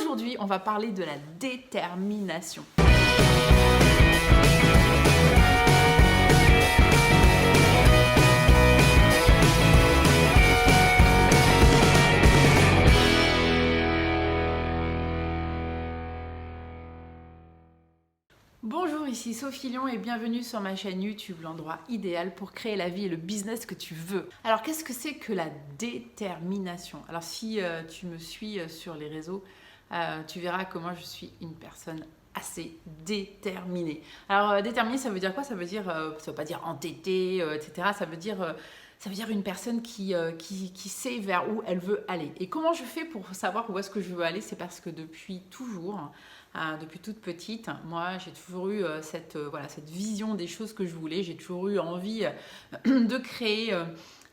aujourd'hui, on va parler de la détermination. Bonjour, ici Sophie Lion et bienvenue sur ma chaîne YouTube, l'endroit idéal pour créer la vie et le business que tu veux. Alors, qu'est-ce que c'est que la détermination? Alors, si tu me suis sur les réseaux, tu verras comment je suis une personne assez déterminée. Alors, déterminée, ça veut dire quoi? Ça veut pas dire entêtée, etc. Ça veut dire une personne qui sait vers où elle veut aller. Et comment je fais pour savoir où est-ce que je veux aller? C'est parce que depuis toujours, depuis toute petite, moi j'ai toujours eu cette vision des choses que je voulais. J'ai toujours eu envie de créer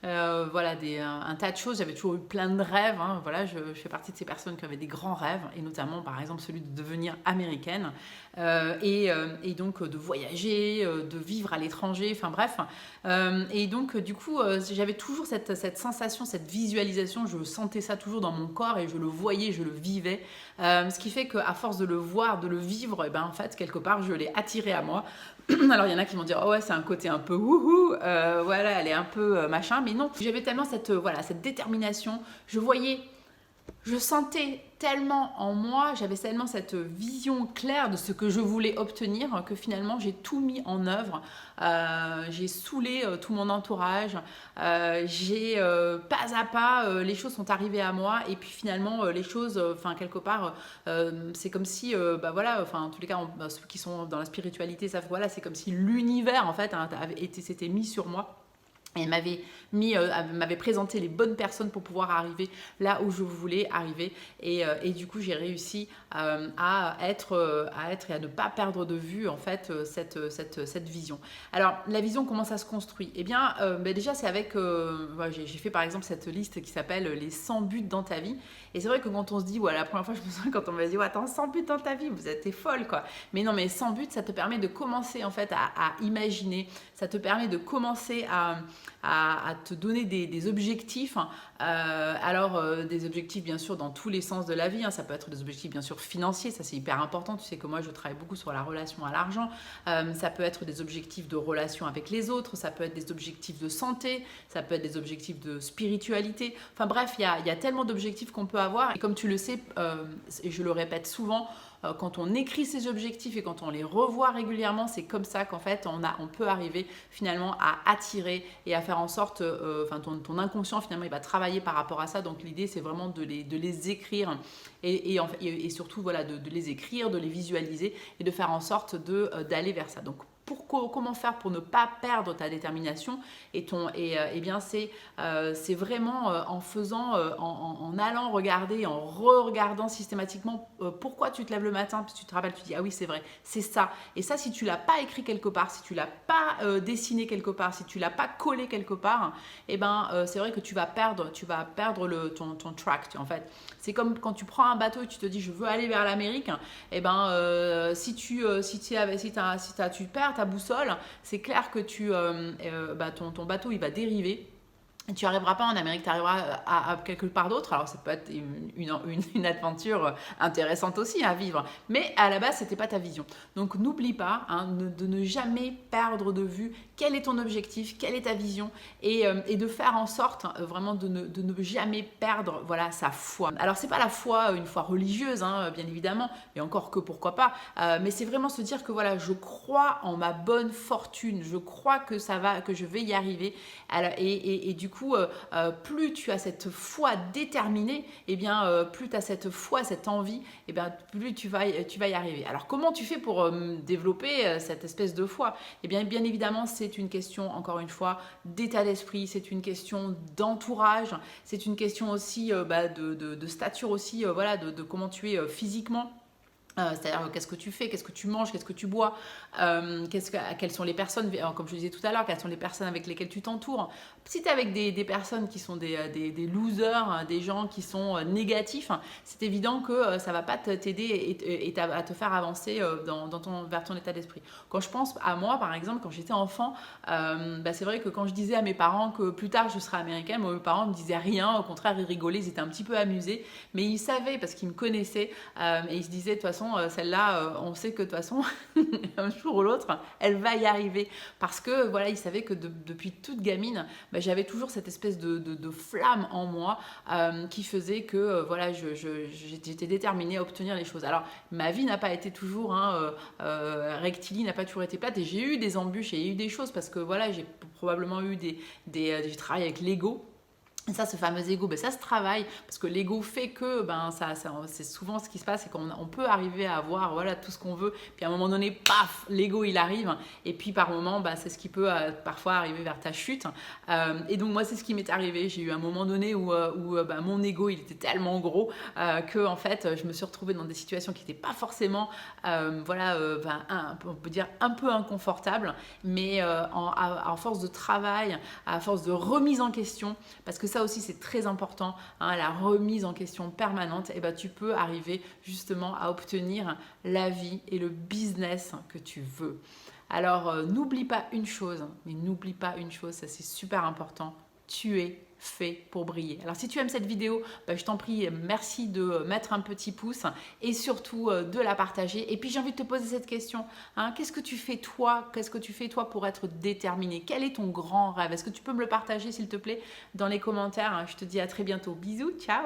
un tas de choses. J'avais toujours eu plein de rêves. Je fais partie de ces personnes qui avaient des grands rêves, et notamment par exemple celui de devenir américaine et donc de voyager, de vivre à l'étranger, enfin bref. Et donc du coup, j'avais toujours cette sensation, cette visualisation. Je sentais ça toujours dans mon corps et je le voyais, je le vivais. Ce qui fait qu'à force de le voir, de le vivre, et en fait, quelque part, je l'ai attiré à moi. Alors, il y en a qui vont dire, oh ouais, c'est un côté un peu wouhou, voilà, elle est un peu machin. Mais non, j'avais tellement cette détermination. Je sentais tellement en moi, j'avais tellement cette vision claire de ce que je voulais obtenir que finalement j'ai tout mis en œuvre. J'ai saoulé tout mon entourage, pas à pas, les choses sont arrivées à moi, et puis finalement les choses, quelque part, c'est comme si, en tous les cas, ceux qui sont dans la spiritualité savent, voilà, c'est comme si l'univers en fait s'était mis sur moi. Et m'avait présenté les bonnes personnes pour pouvoir arriver là où je voulais arriver. Et du coup, j'ai réussi à être et à ne pas perdre de vue en fait cette vision. Alors, la vision, comment ça se construit? Eh bien, déjà, c'est avec... j'ai fait par exemple cette liste qui s'appelle les 100 buts dans ta vie. Et c'est vrai que quand on se dit, la première fois, je me souviens quand on m'a dit, attends, 100 buts dans ta vie, t'es folle, quoi. Mais non, mais 100 buts, ça te permet de commencer en fait à imaginer. Ça te permet de commencer à te donner des objectifs. Des objectifs bien sûr dans tous les sens de la vie. Ça peut être des objectifs bien sûr financiers, ça c'est hyper important. Tu sais que moi je travaille beaucoup sur la relation à l'argent. Ça peut être des objectifs de relation avec les autres, ça peut être des objectifs de santé, ça peut être des objectifs de spiritualité. Enfin bref, il y a tellement d'objectifs qu'on peut avoir. Et comme tu le sais, et je le répète souvent, quand on écrit ses objectifs et quand on les revoit régulièrement, c'est comme ça qu'en fait on peut arriver finalement à attirer et à faire en sorte, ton inconscient finalement il va travailler par rapport à ça. Donc l'idée c'est vraiment de les écrire et surtout de les écrire, de les visualiser et de faire en sorte d'aller vers ça. Donc comment faire pour ne pas perdre ta détermination c'est vraiment en faisant, en allant regarder, en re-regardant systématiquement pourquoi tu te lèves le matin, puis tu te rappelles, tu te dis ah oui c'est vrai, c'est ça. Et ça, si tu l'as pas écrit quelque part, si tu l'as pas dessiné quelque part, si tu l'as pas collé quelque part, c'est vrai que tu vas perdre ton track en fait. C'est comme quand tu prends un bateau et tu te dis je veux aller vers l'Amérique, si tu perds ta boussole, c'est clair que ton bateau il va dériver. Tu n'arriveras pas en Amérique, tu arriveras à quelque part d'autre. Alors ça peut être une aventure intéressante aussi à vivre, mais à la base c'était pas ta vision. Donc n'oublie pas de ne jamais perdre de vue quel est ton objectif, quelle est ta vision, et de faire en sorte vraiment de ne jamais perdre sa foi. Alors c'est pas la foi, une foi religieuse bien évidemment, et encore que pourquoi pas, mais c'est vraiment se dire que je crois en ma bonne fortune, je crois que je vais y arriver. Alors, et du coup, plus tu as cette foi déterminée, plus tu as cette foi, cette envie, plus tu vas y arriver. Alors comment tu fais pour développer cette espèce de foi? Bien évidemment, c'est une question, encore une fois, d'état d'esprit, c'est une question d'entourage, c'est une question aussi de stature aussi, de comment tu es physiquement. C'est-à-dire qu'est-ce que tu fais, qu'est-ce que tu manges, qu'est-ce que tu bois, quelles sont les personnes, comme je disais tout à l'heure, quelles sont les personnes avec lesquelles tu t'entoures. Si tu es avec des personnes qui sont des losers, hein, des gens qui sont négatifs, hein, c'est évident que ça ne va pas t'aider et à te faire avancer vers ton état d'esprit. Quand je pense à moi, par exemple, quand j'étais enfant, c'est vrai que quand je disais à mes parents que plus tard je serais américaine, mes parents ne me disaient rien, au contraire ils rigolaient, ils étaient un petit peu amusés, mais ils savaient parce qu'ils me connaissaient et ils se disaient de toute façon celle-là on sait que de toute façon un jour ou l'autre elle va y arriver parce que voilà ils savaient que depuis toute gamine j'avais toujours cette espèce de flamme en moi qui faisait que voilà j'étais déterminée à obtenir les choses. Alors ma vie n'a pas été toujours rectiligne, n'a pas toujours été plate et j'ai eu des embûches et eu des choses parce que voilà j'ai probablement eu j'ai travaillé avec l'ego. Et ça, ce fameux ego, ça se travaille parce que l'ego fait que c'est souvent ce qui se passe, c'est qu'on peut arriver à avoir voilà, tout ce qu'on veut. Puis à un moment donné, paf, l'ego il arrive. Et puis par moment, c'est ce qui peut parfois arriver vers ta chute. Et donc moi, c'est ce qui m'est arrivé. J'ai eu un moment donné où mon ego il était tellement gros que en fait, je me suis retrouvée dans des situations qui n'étaient pas forcément, on peut dire un peu inconfortables, mais à force de travail, à force de remise en question, parce que ça aussi c'est très important, hein, la remise en question permanente, et tu peux arriver justement à obtenir la vie et le business que tu veux. Alors n'oublie pas une chose, ça c'est super important, tu es fait pour briller. Alors si tu aimes cette vidéo, je t'en prie, merci de mettre un petit pouce et surtout de la partager. Et puis j'ai envie de te poser cette question, hein, qu'est-ce que tu fais toi pour être déterminé? Quel est ton grand rêve? Est-ce que tu peux me le partager s'il te plaît dans les commentaires? Je te dis à très bientôt, bisous, ciao.